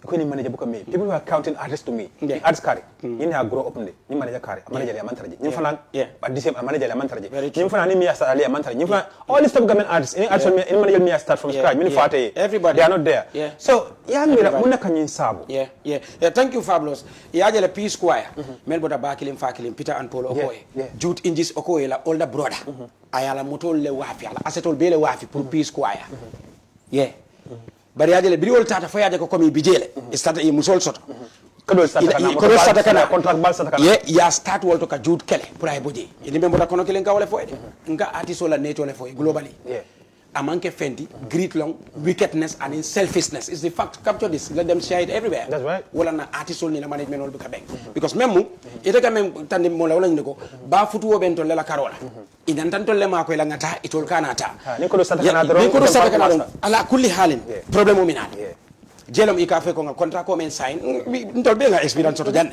Kuni manager buka me. People who are counting artists to me. Yeah. Artists carry. You have grow up on the manager carry. Manager ya mantaraji. You fana but the same manager ya mantaraji. You fana ni me start ali mantaraji. You fana all these top government artists. In manager me start from scratch. Mini fate. Everybody. They are not there. Yeah. So ya mira muna kanyin sabo. Yeah. Thank you, Fabulous. Ya jele Peace Choir. Melboda Bakilim Fakilim Peter and Paul Okoye. Jude Ingis Okoye la older brother. Ayala motol le wafi ala asetol bele wafi pour Peace Choir. Yeah. Bari ya jele biriwol tata fo ya de ko komi bijele. Start e musol soto. Kodo start kana contract bal start kana. Yeah, ya start wolto ka Jude Kele pour ay boje. Yini membo da kono kele nga wala fo ede. Nga artist la neto le fo globally. Yeah. Amanke fendi, greed long, wickedness and selfishness is the fact. Capture this, let them share it everywhere. That's right. Wala na artist ni na management ol bika beng. Because memu ite ka mem tande mola wala ndiko ba futu wo bento lela karola. Inantanto le ma ko la ngata itol kana ta. Ni ko do start kana dron. Ni ko do start kana dron. Ala kulli halin. Problème minati. Jelom ika fe ko nga contract ko men sign ntol be nga experience to jande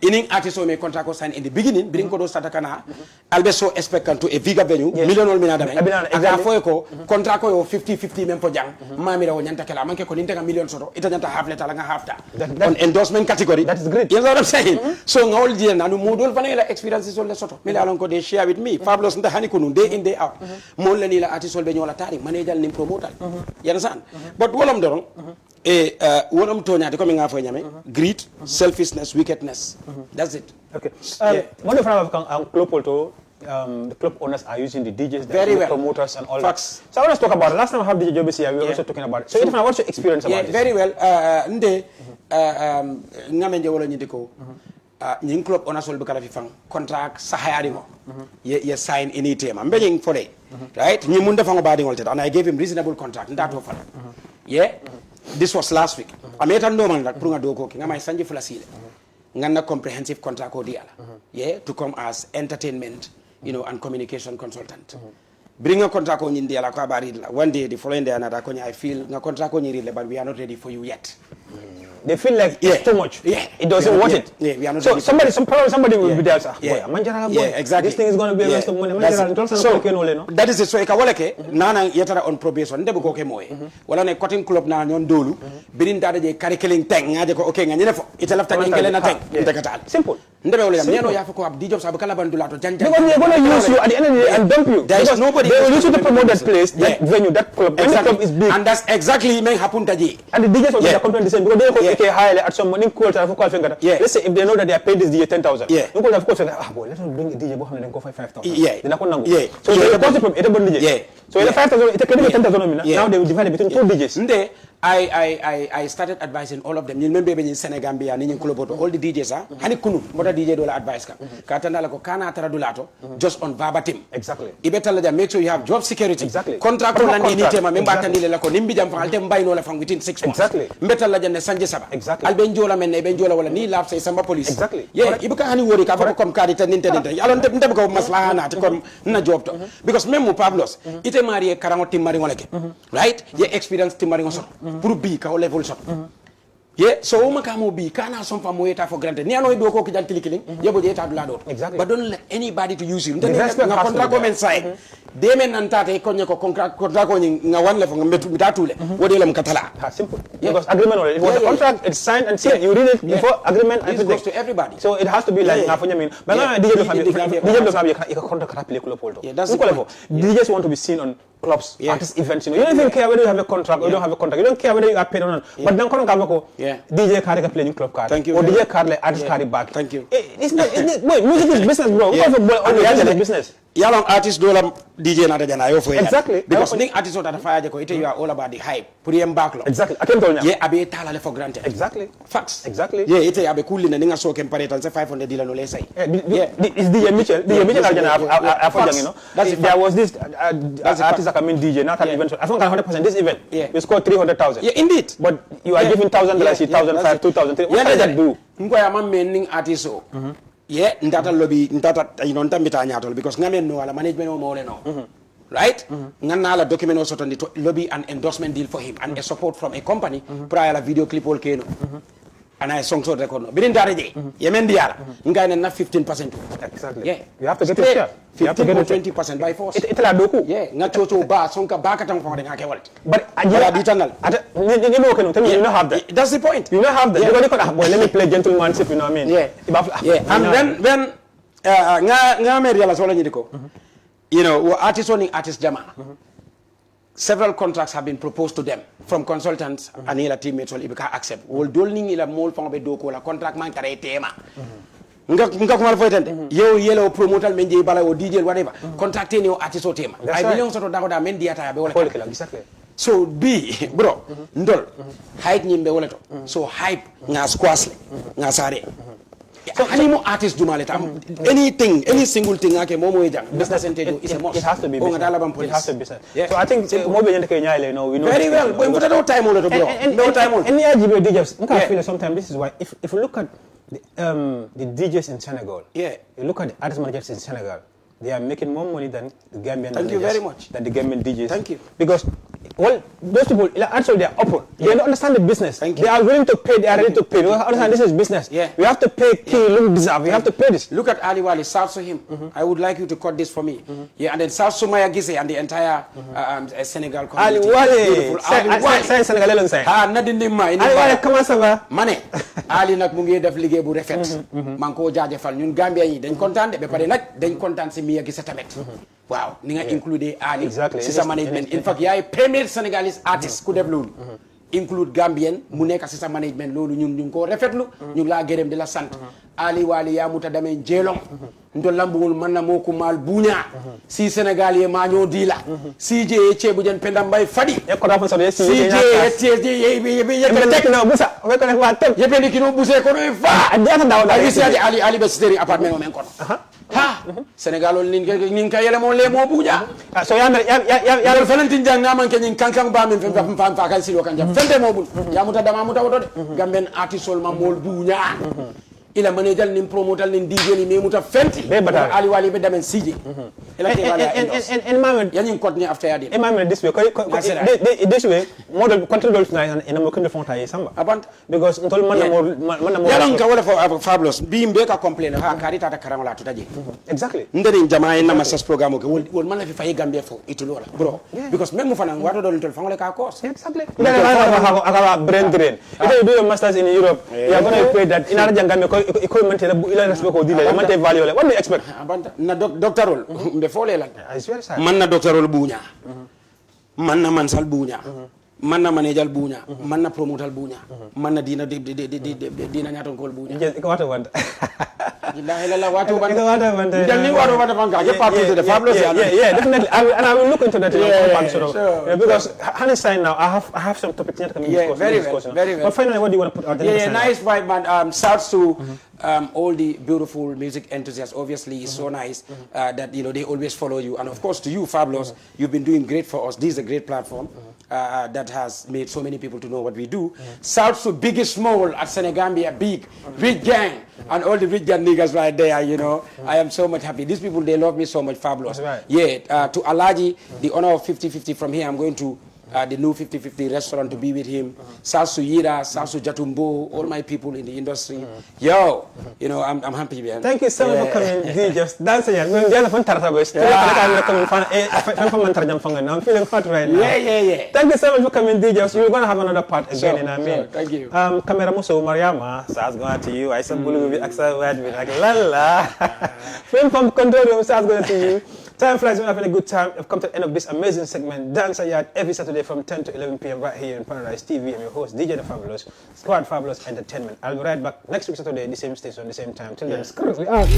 inin artist o me contract ko sign in the beginning bring ko do start kana albe so expect to a bigger venue million ol mina dame aka fo ko contract ko yo 50-50 même po jang mamira wo nyanta kala manke ko ninta million soto ita nyanta half letter la nga half ta on endorsement category that is great. You know what I'm saying? So nga ol jena no modol fanela experiences ol le soto mila alon ko they share with me Fabulous nta hani kunu day in day out mon le ni la artist ol be nyola tari manager ni promoter you understand but wolam dorong what I'm telling you, greed, selfishness, wickedness. That's it. Okay. One of our club the club owners are using the DJs, the promoters, and all Facts. that. So I want to talk about it. Last time I have DJ Djobz here, we were also talking about it. So, what's your experience about this? Very well. Ngamenje wala nyidiko. Nying club owners will be kala fifang contract sahayari mo. Ye sign any term. I'm begging for it, right? Nyi munda fango badi ngolted, and I gave him reasonable contract. That offer. Yeah. This was last week. I made a normal that prunga doko kinga my sanji fulasile. Ngana comprehensive contract diala. Yeah, to come as entertainment, and communication consultant. Bring a contract on India la kwa baridla. One day the following day another konya I feel na contract on India but we are not ready for you yet. They feel like it's too much. Yeah. It doesn't want it. Yeah, we are not so somebody will be there. Exactly. This thing is going to be a waste of money. That is it. So ikawaleke nana yetara on probation. Ndebu koke moe. Wala ne cutting club na nyon dolu. Birin dada je curriculum teng ngaje ko okay ngane fo. Ita lafta ngele na teng. Ita simple. Ndebe wala miano ya ko ab Djobz abakala bandulato janja. Because they're going to use you at the end of the day and dump you. There is nobody. They will use you to promote that place, that venue, that club. Exactly. Club is big. And that's exactly may happen taji. And the DJs also come to the same because they okay high at some money quote for call finger. Let's say if they know that they are paid this DJ 10,000. You could of course boy, let's bring a DJ boy and go for 5,000. Then I can't so the concept from it about DJ. So in the 5,000 it can be 10,000 now they will divide it between two DJs. I started advising all of them. You remember in Senegambia, in Kuloboto, all the DJs, Hani Kunu, what a DJ do advice. Katana Kana Taradulato, just on verbatim. Exactly. You better make sure you have job security. Exactly. Contract on any tema, member Tanila, Nimbijam, Altem Bainola from within 6 months. Exactly. Better than the Sanje Saba. Exactly. Albenjola men, Benjola, will need lab say Samba police. Exactly. Yeah, Ibuka Hani worry, Kava come Carita Nintendo. I don't think go Maslahana to come na job. Because Memo Pablos, Ite Maria Karamoti Maringoleke. Right? Ye experience Timaringoso. Pour bi ka level shot yeah so o makamo bi kana some fa moyeta for granted ni ano do ko kijal killing yebo je ta do exactly but don't let anybody to use you nga contract ko men sai de men nantate ko nyako contract ko nga wan level nga metu bitatule wodi lam katala simple because agreement already it was a contract it's signed and sealed you read it before agreement and it goes to everybody so it has to be like ngafonya mean but DJ do have a contract rapile ko poldo DJs want to be seen on clubs, artist events, you don't even care whether you have a contract or you don't have a contract. You don't care whether you are paid or not. But then DJ card can play club card. Thank you. Or DJ card like artist card back. Thank you. It's not music is business, bro. Music is business. Yalong artist dolam DJ na dajana yo for exactly because ning artist that fire jako ite you are all about the hype puri backlog exactly I can tell you yeah abe tala for granted exactly facts exactly yeah ite abe cool na ninga so kempare tan 500 dila no le say yeah is DJ Mitchell Arjana after you know there was this artist that come in DJ not an event I think 100% this event we scored 300,000 yeah indeed but you are giving $1,000 $1,500 $2,000 what does that do ngoya mam mening artist so yeah, ndata lobby ndata ndambita nyatol because ngamen no ala management mo le no. Right? Ngana la document also to lobby an endorsement deal for him and a support from a company prior la video clip all keno. and I song to record no bidin dare je yemen diara ngai na 15%. Exactly. Yeah. You have to get your share. You have to 15 get or your share. 20% by force. Ita la doku. Yeah, nga chocho ba sonka ba katang fong nga ke walti. But Wala di tangal. you know, tell me, you don't have that. That's the point. You don't have that. Yeah. Because you can, well, let me play gentlemanship, you know what I mean? Yeah. And then nga me realize wala nyidiko. You know, artist owning artist jama. Several contracts have been proposed to them from consultants and ila teammates will ibika accept. Wol dolning ila mol fong be doko la contract man kare tema. Nga kuma fo tente. Yo yellow promoter men je bala o DJ whatever. Contracting your artist o tema. I believe so to dago men diata be wala. Exactly. So bro, ndol hype nyimbe wala to. So hype nga squash nga sare. So any more artist dumale tam anything, any single thing ake momo ejang business interview is a must. It has to be business. It has to be business. Yeah. So I think more than Kenya, you know, we know very well. We put no time on it, bro. No time on. Any RGB DJs, I feel sometimes this is why if you look at the DJs in Senegal, you look at the artist managers in Senegal, they are making more money than the Gambian Thank you very much. Than the Gambian DJs. Thank you. Because well, those people actually they are open. They don't understand the business. They are willing to pay. They are ready to pay. Because understand this is business. Yeah. We have to pay. Look deserve. We have to pay this. Look at Ali Wali. South to him. I would like you to cut this for me. Yeah, and then South Sumaya Gise and the entire Senegal community. Ali Wali. Beautiful. Ali Wali. Say Senegal alone say. Ha nadindi ma. Ali Wali comment ça va? Mané. Ali nak mu ngi def liggéey bu rafet. Man ko jaajëfal ñun Gambia yi dañ kontaan de ba pare nak dañ kontaan ci Mia Gise tamit. Wow, ni nga include Ali si sa management. In fact, yaay premier Senegalese artist ku def loolu. Include Gambien mu nekk si sa management loolu ñun ñu ko rafetlu. ñu ngi laa gërëm di la sant. Ali Wali yaa muta demee jeelong. Ndo lambugul man na moo ko maal buuñaa. Si Sénégal ye maa ñoo di la. Si je ceebu jën penda mbay fadi. Si je yepe tek no busa. We ko fa tem. Yepe ni kino buse ko no fa. Ali si Ali be siteri apartment o men kono. Ha Senegal ol nin ka yele mo le mo buja so ya fanantin jang na man kenin kankang ba min fam fa kan silo kan jam fende mo bul ya muta dama muta woto de gamben artist ol ma mol buña ila manager nin promoter nin DJ ni me muta fenti Ali Wali be damen siji ila te wala and man yanin code ni after yadi and man this way this way model control dolls na ina mo kende fonta yi samba abant because ntol man mo yalan ka wala for fabulous bi mbe ka complain ha kari tata karamala to taje exactly ndeni jamaa ina masas programme ko wol man la fi fay Gambia fo itulo la bro because même mu fanan wato dol ntol fangole ka course exactly aka brain drain if you do your masters in Europe you are going to pay that in arja Gambia ko mante ila respect ko dile mante value what do you expect na doctorol mbe fole la man na doctorol buña man na mansal buña man na manager buña man na promoter buña man na dina ñaton kol buña ko wata wanda Ilahi la watu banda. Dani watu banda fanga. Get part of the fabulous. Yeah, definitely. And I will look into that. Because Hanestein now, I have some topics that can be discussed. Very well. But finally, what do you want to put out there? Nice vibe, man. Shouts to all the beautiful music enthusiasts. Obviously, it's so nice that they always follow you, and of course to you, Fabulous, you've been doing great for us. This is a great platform that has made so many people to know what we do. Shouts to Biggest Small at Senegambia, big, rich gang, and all the rich gang niggas right there. I am so much happy. These people, they love me so much. Fabulous. Right. Yeah. To Alaji, the honor of 50-50 from here. I'm going to the new 50-50 restaurant to be with him. Salsu Yira, Salsu Jatumbo, all my people in the industry. Yo, I'm happy, man. Thank you so much for coming. Just dance again. I'm feeling fat right now. Yeah. Thank you so much for coming, Djobz. We're going to have another part again. Sure. Thank you. Camera Muso Mariama, Sas going to you. I said, Bulu will be excited with like la. Film from control room, Sas going to you. Time flies, we're having a good time. I've come to the end of this amazing segment, Dance Yard, every Saturday from 10 to 11 p.m. right here in Paradise TV. I'm your host, DJ The Fabulous, Squad Fabulous Entertainment. I'll be right back next week Saturday, the same station, the same time. Till then, screw we out.